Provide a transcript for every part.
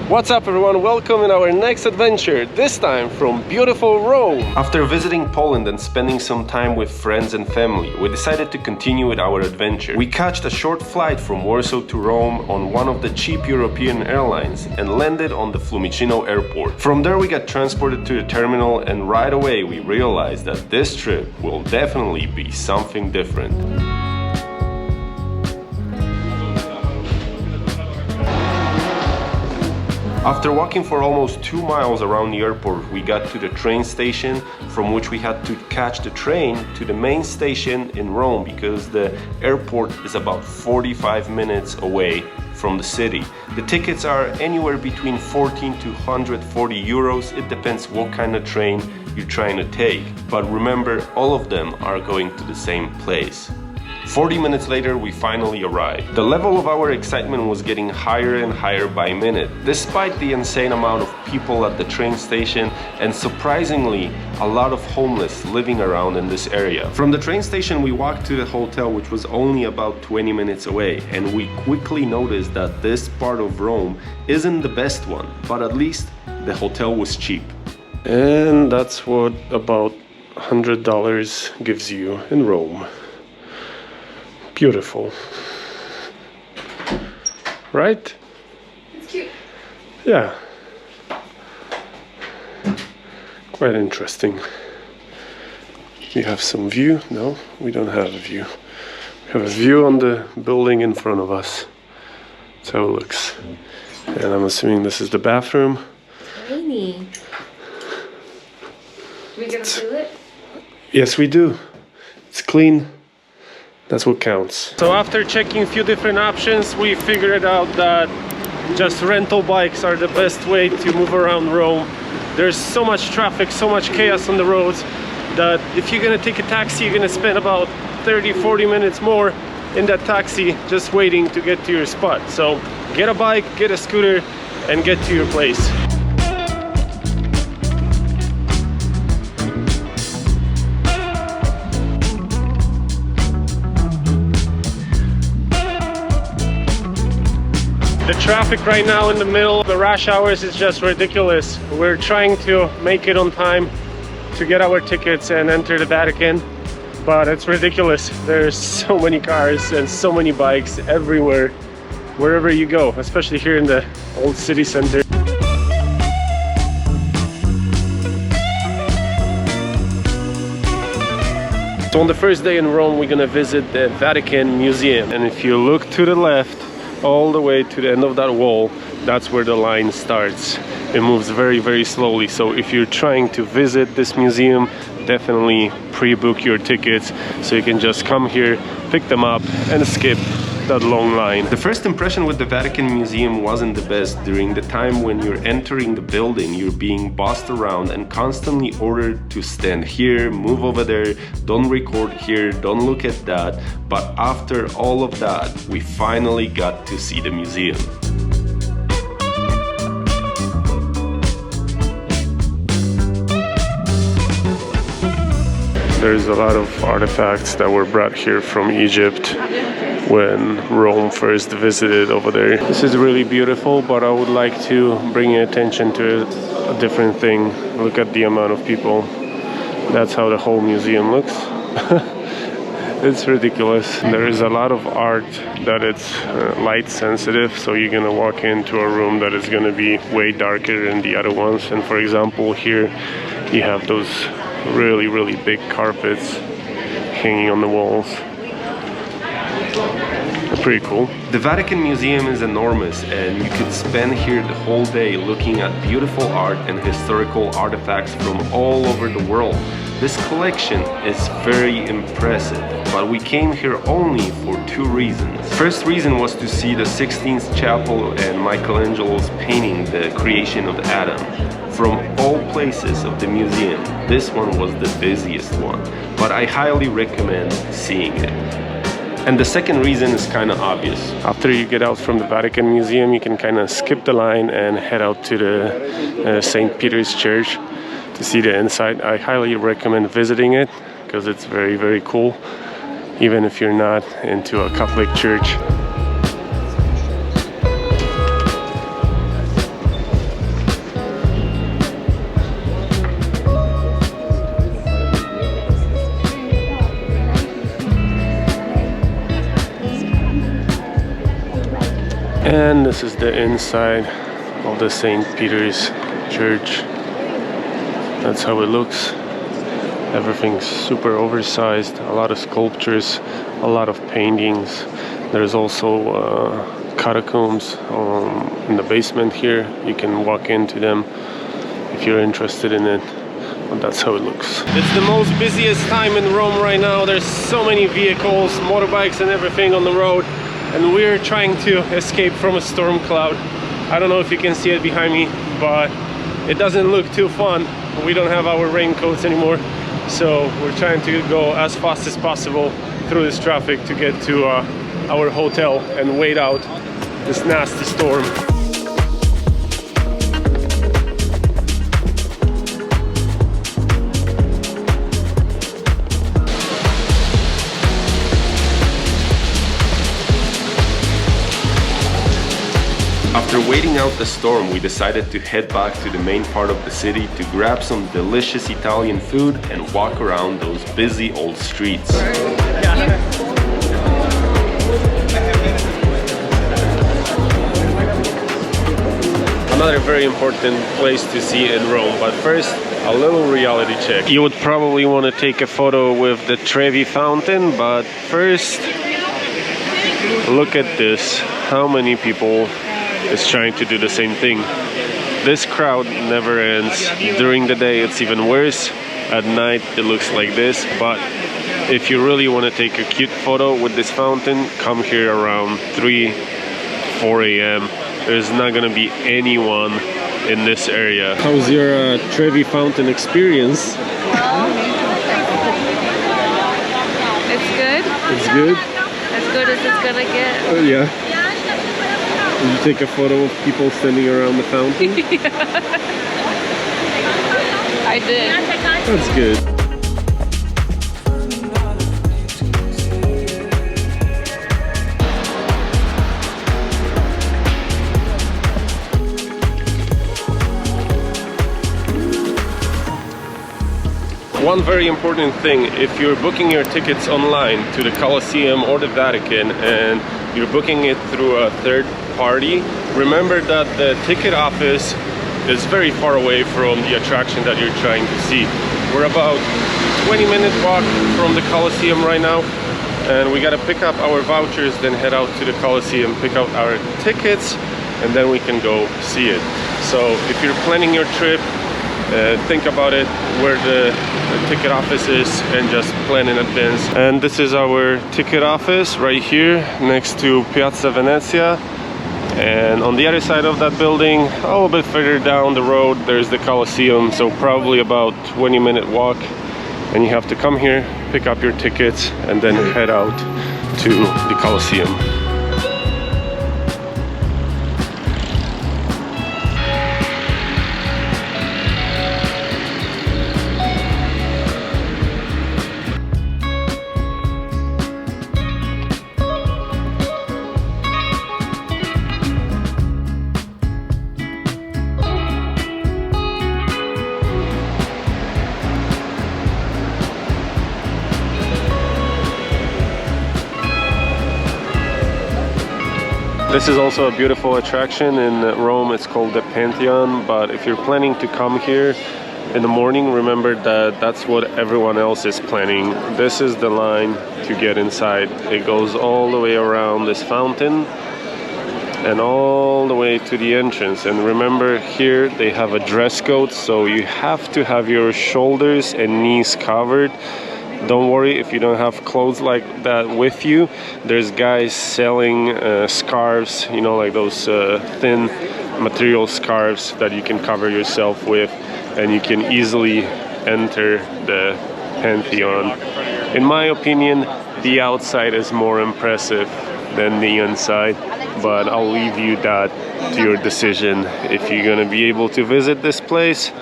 What's up everyone, welcome in our next adventure, this time from beautiful Rome. After visiting Poland and spending some time with friends and family, we decided to continue with our adventure. We catched a short flight from Warsaw to Rome on one of the cheap European airlines and landed on the Fiumicino airport. From there we got transported to the terminal and right away we realized that this trip will definitely be something different. After walking for almost 2 miles around the airport, we got to the train station, from which we had to catch the train to the main station in Rome because the airport is about 45 minutes away from the city. The tickets are anywhere between 14 to 140 euros. It depends what kind of train you're trying to take. But remember, all of them are going to the same place. 40 minutes later, we finally arrived. The level of our excitement was getting higher and higher by minute, despite the insane amount of people at the train station and surprisingly, a lot of homeless living around in this area. From the train station, we walked to the hotel, which was only about 20 minutes away, and we quickly noticed that this part of Rome isn't the best one, but at least the hotel was cheap. And that's what about $100 gives you in Rome. Beautiful, right? It's cute. Yeah, quite interesting. We have some view. No, we don't have a view. We have a view on the building in front of us. That's how it looks. And I'm assuming this is the bathroom. Rainy. We gonna feel it? Yes, we do. It's clean. That's what counts. So after checking a few different options, we figured out that just rental bikes are the best way to move around Rome. There's so much traffic, so much chaos on the roads that if you're gonna take a taxi, you're gonna spend about 30-40 minutes more in that taxi just waiting to get to your spot. So get a bike, get a scooter, and get to your place. The traffic right now in the middle of the rush hours is just ridiculous. We're trying to make it on time to get our tickets and enter the Vatican, but it's ridiculous. There's so many cars and so many bikes everywhere, wherever you go, especially here in the old city center. So on the first day in Rome, we're gonna visit the Vatican Museum, and if you look to the left, all the way to the end of that wall, that's where the line starts. It moves very, very slowly. So if you're trying to visit this museum, definitely pre-book your tickets so you can just come here, pick them up and skip that long line. The first impression with the Vatican Museum wasn't the best. During the time when you're entering the building, you're being bossed around and constantly ordered to stand here, move over there, don't record here, don't look at that. But after all of that, we finally got to see the museum. There's a lot of artifacts that were brought here from Egypt when Rome first visited over there. This is really beautiful, but I would like to bring your attention to a different thing. Look at the amount of people. That's how the whole museum looks. It's ridiculous. There is a lot of art that it's light sensitive, so you're gonna walk into a room that is gonna be way darker than the other ones. And for example, here you have those really big carpets hanging on the walls. Pretty cool. The Vatican Museum is enormous and you could spend here the whole day looking at beautiful art and historical artifacts from all over the world. This collection is very impressive, but we came here only for 2 reasons. First reason was to see the 16th chapel and Michelangelo's painting, The Creation of Adam. From all places of the museum, this one was the busiest one, but I highly recommend seeing it. And the second reason is kind of obvious. After you get out from the Vatican Museum, you can kind of skip the line and head out to the St. Peter's Church to see the inside. I highly recommend visiting it because it's very cool, even if you're not into a Catholic church. And this is the inside of the St. Peter's Church. That's how it looks. Everything's super oversized, a lot of sculptures, a lot of paintings. There's also catacombs in the basement here. You can walk into them if you're interested in it. But that's how it looks. It's the most busiest time in Rome right now. There's so many vehicles, motorbikes and everything on the road. And we're trying to escape from a storm cloud. I don't know if you can see it behind me, but it doesn't look too fun. We don't have our raincoats anymore. So we're trying to go as fast as possible through this traffic to get to our hotel and wait out this nasty storm. After waiting out the storm, we decided to head back to the main part of the city to grab some delicious Italian food and walk around those busy old streets. Another very important place to see in Rome, but first, a little reality check. You would probably want to take a photo with the Trevi fountain, but first, look at this. How many people is trying to do the same thing? This crowd never ends. During the day it's even worse. At night it looks like this, but if you really want to take a cute photo with this fountain, come here around 3-4 a.m. There's not gonna be anyone in this area. How's your Trevi fountain experience? It's good. It's good? As good as it's gonna get. Yeah. Did you take a photo of people standing around the fountain? I did. That's good. One very important thing, if you're booking your tickets online to the Colosseum or the Vatican and you're booking it through a third party, remember that the ticket office is very far away from the attraction that you're trying to see. We're about 20-minute walk from the Colosseum right now, and we gotta pick up our vouchers, then head out to the Colosseum, pick out our tickets, and then we can go see it. So if you're planning your trip, think about it, where the ticket office is, and just plan in advance. And this is our ticket office right here next to Piazza Venezia. And on the other side of that building, a little bit further down the road, there's the Colosseum. So probably about 20-minute walk. And you have to come here, pick up your tickets, and then head out to the Colosseum. This is also a beautiful attraction in Rome. It's called the Pantheon, but if you're planning to come here in the morning, remember that that's what everyone else is planning. This is the line to get inside. It goes all the way around this fountain and all the way to the entrance. And remember, here they have a dress code, so you have to have your shoulders and knees covered. Don't worry if you don't have clothes like that with you. There's guys selling scarves, you know, like those thin material scarves that you can cover yourself with, and you can easily enter the Pantheon. In my opinion, the outside is more impressive than the inside, but I'll leave you that to your decision. If you're gonna be able to visit this place,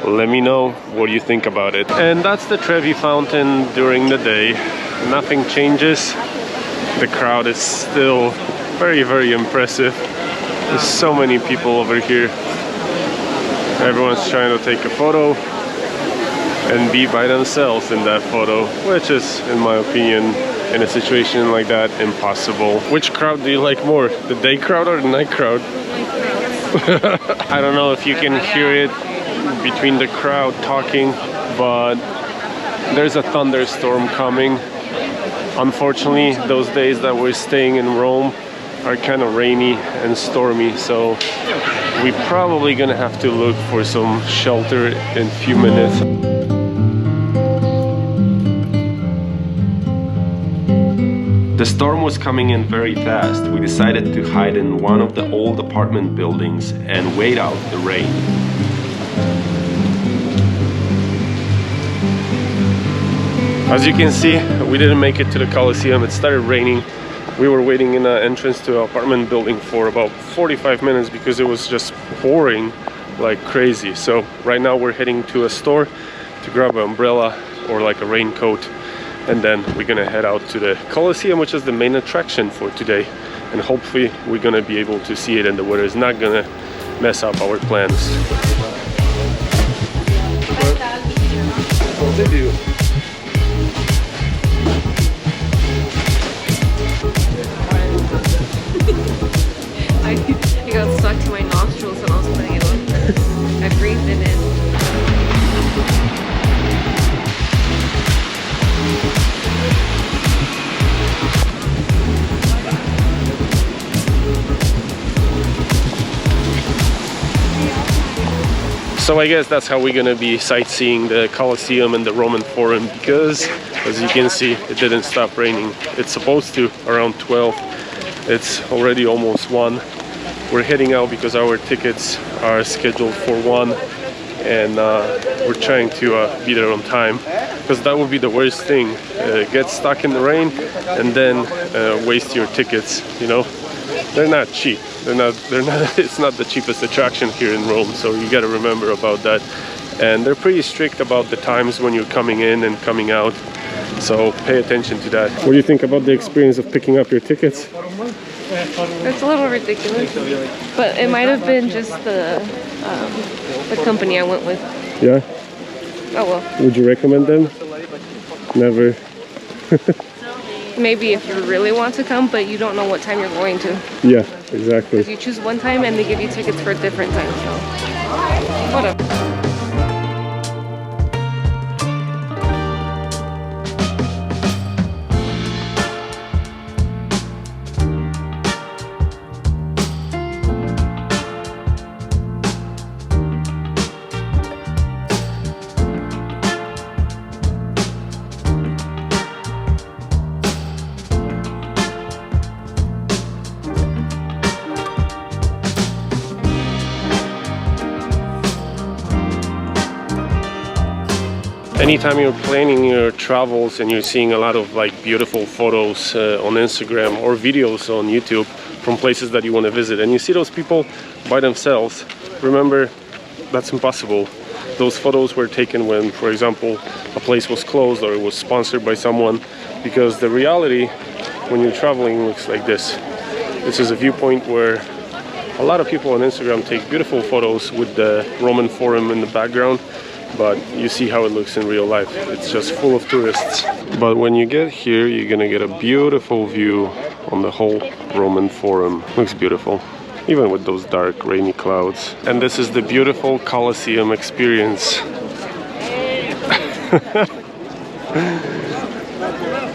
let me know what you think about it. And that's the Trevi fountain during the day. Nothing changes. The crowd is still very, very impressive. There's so many people over here. Everyone's trying to take a photo and be by themselves in that photo, which is, in my opinion, in a situation like that, impossible. Which crowd do you like more? The day crowd or the night crowd? I don't know if you can hear it between the crowd talking, but there's a thunderstorm coming. Unfortunately, those days that we're staying in Rome are kind of rainy and stormy, so we're probably gonna have to look for some shelter in a few minutes. The storm was coming in very fast. We decided to hide in one of the old apartment buildings and wait out the rain. As you can see, we didn't make it to the Colosseum. It started raining. We were waiting in the entrance to an apartment building for about 45 minutes because it was just pouring like crazy. So right now we're heading to a store to grab an umbrella or like a raincoat, and then we're gonna head out to the Colosseum, which is the main attraction for today, and hopefully we're gonna be able to see it and the weather is not gonna mess up our plans. What did you do? It got stuck to my nostrils when I was putting it on. I breathed it in. So I guess that's how we're gonna be sightseeing the Colosseum and the Roman Forum, because as you can see, it didn't stop raining. It's supposed to around 12. It's already almost 1. We're heading out because our tickets are scheduled for 1, and we're trying to be there on time, because that would be the worst thing. Get stuck in the rain and then waste your tickets, you know. They're not cheap. They're not it's not the cheapest attraction here in Rome, so you got to remember about that. And they're pretty strict about the times when you're coming in and coming out, so pay attention to that. What do you think about the experience of picking up your tickets? It's a little ridiculous, but it might have been just the company I went with. Yeah? Oh well. Would you recommend them? Never. Maybe if you really want to come, but you don't know what time you're going to. Yeah, exactly. Because you choose one time and they give you tickets for a different time, so whatever. Anytime you're planning your travels and you're seeing a lot of like beautiful photos on Instagram or videos on YouTube from places that you want to visit, and you see those people by themselves, remember, that's impossible. Those photos were taken when, for example, a place was closed or it was sponsored by someone, because the reality when you're traveling looks like this. This is a viewpoint where a lot of people on Instagram take beautiful photos with the Roman Forum in the background, but you see how it looks in real life. It's just full of tourists. But when you get here, you're gonna get a beautiful view on the whole Roman Forum. Looks beautiful, even with those dark, rainy clouds. And this is the beautiful Colosseum experience.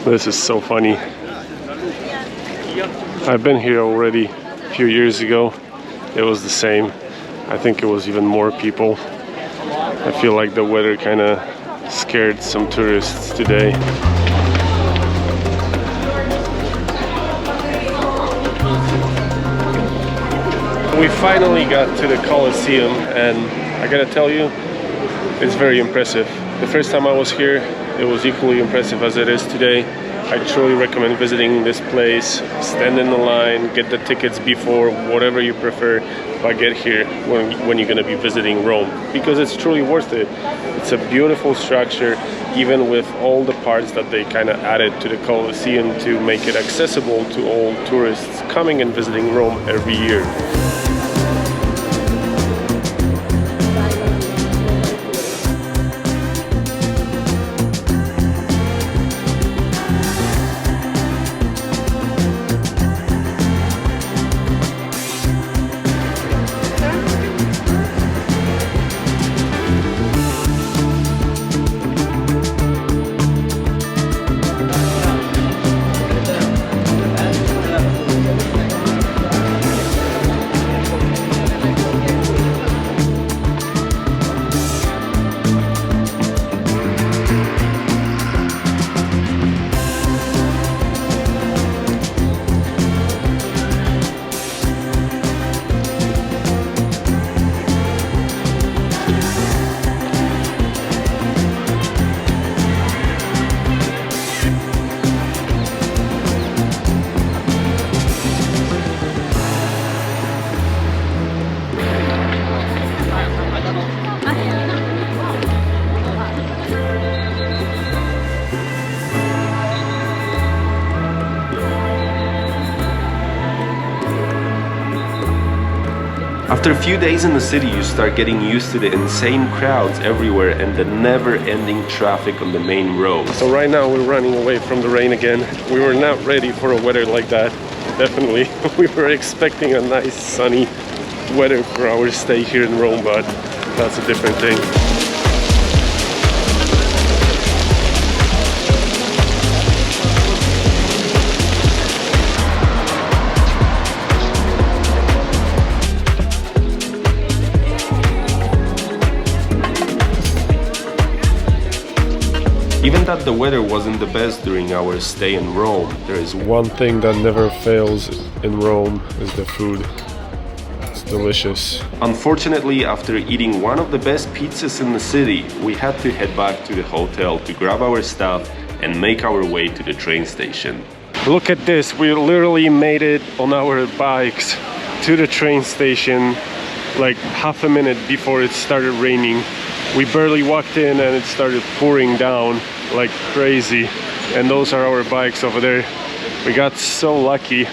This is so funny. I've been here already a few years ago. It was the same. I think it was even more people. I feel like the weather kind of scared some tourists today. We finally got to the Colosseum, and I gotta tell you, it's very impressive. The first time I was here, it was equally impressive as it is today. I truly recommend visiting this place. Stand in the line, get the tickets before, whatever you prefer, but get here when you're going to be visiting Rome, because it's truly worth it. It's a beautiful structure, even with all the parts that they kind of added to the Colosseum to make it accessible to all tourists coming and visiting Rome every year. After a few days in the city, you start getting used to the insane crowds everywhere and the never-ending traffic on the main road. So right now we're running away from the rain again. We were not ready for a weather like that, definitely. We were expecting a nice sunny weather for our stay here in Rome, but that's a different thing. Even that the weather wasn't the best during our stay in Rome, there is one thing that never fails in Rome is the food. It's delicious. Unfortunately, after eating one of the best pizzas in the city, we had to head back to the hotel to grab our stuff and make our way to the train station. Look at this, we literally made it on our bikes to the train station like half a minute before it started raining. We barely walked in and it started pouring down like crazy, and those are our bikes over there. We got so lucky.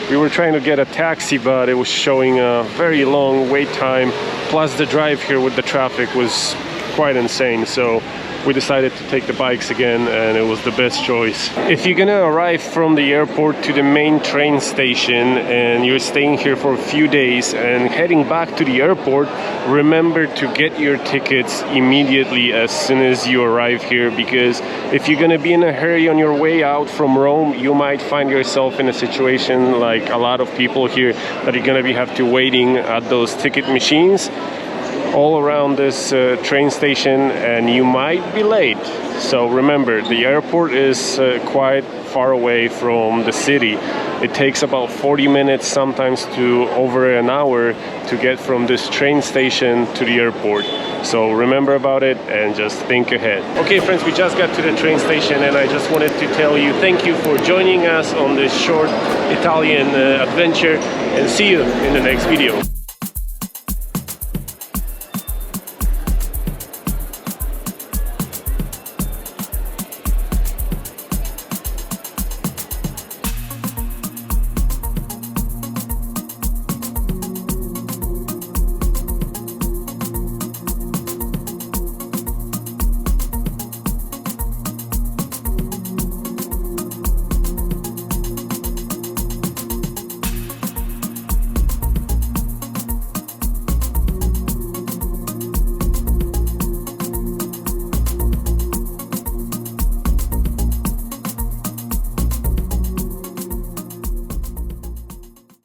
We were trying to get a taxi, but it was showing a very long wait time, plus the drive here with the traffic was quite insane, so we decided to take the bikes again, and it was the best choice. If you're gonna arrive from the airport to the main train station and you're staying here for a few days and heading back to the airport, remember to get your tickets immediately as soon as you arrive here, because if you're gonna be in a hurry on your way out from Rome, you might find yourself in a situation like a lot of people here that you're gonna have to waiting at those ticket machines all around this train station, and you might be late. So remember, the airport is quite far away from the city. It takes about 40 minutes, sometimes to over an hour, to get from this train station to the airport. So remember about it and just think ahead. Okay friends, we just got to the train station, and I just wanted to tell you thank you for joining us on this short Italian adventure, and see you in the next video.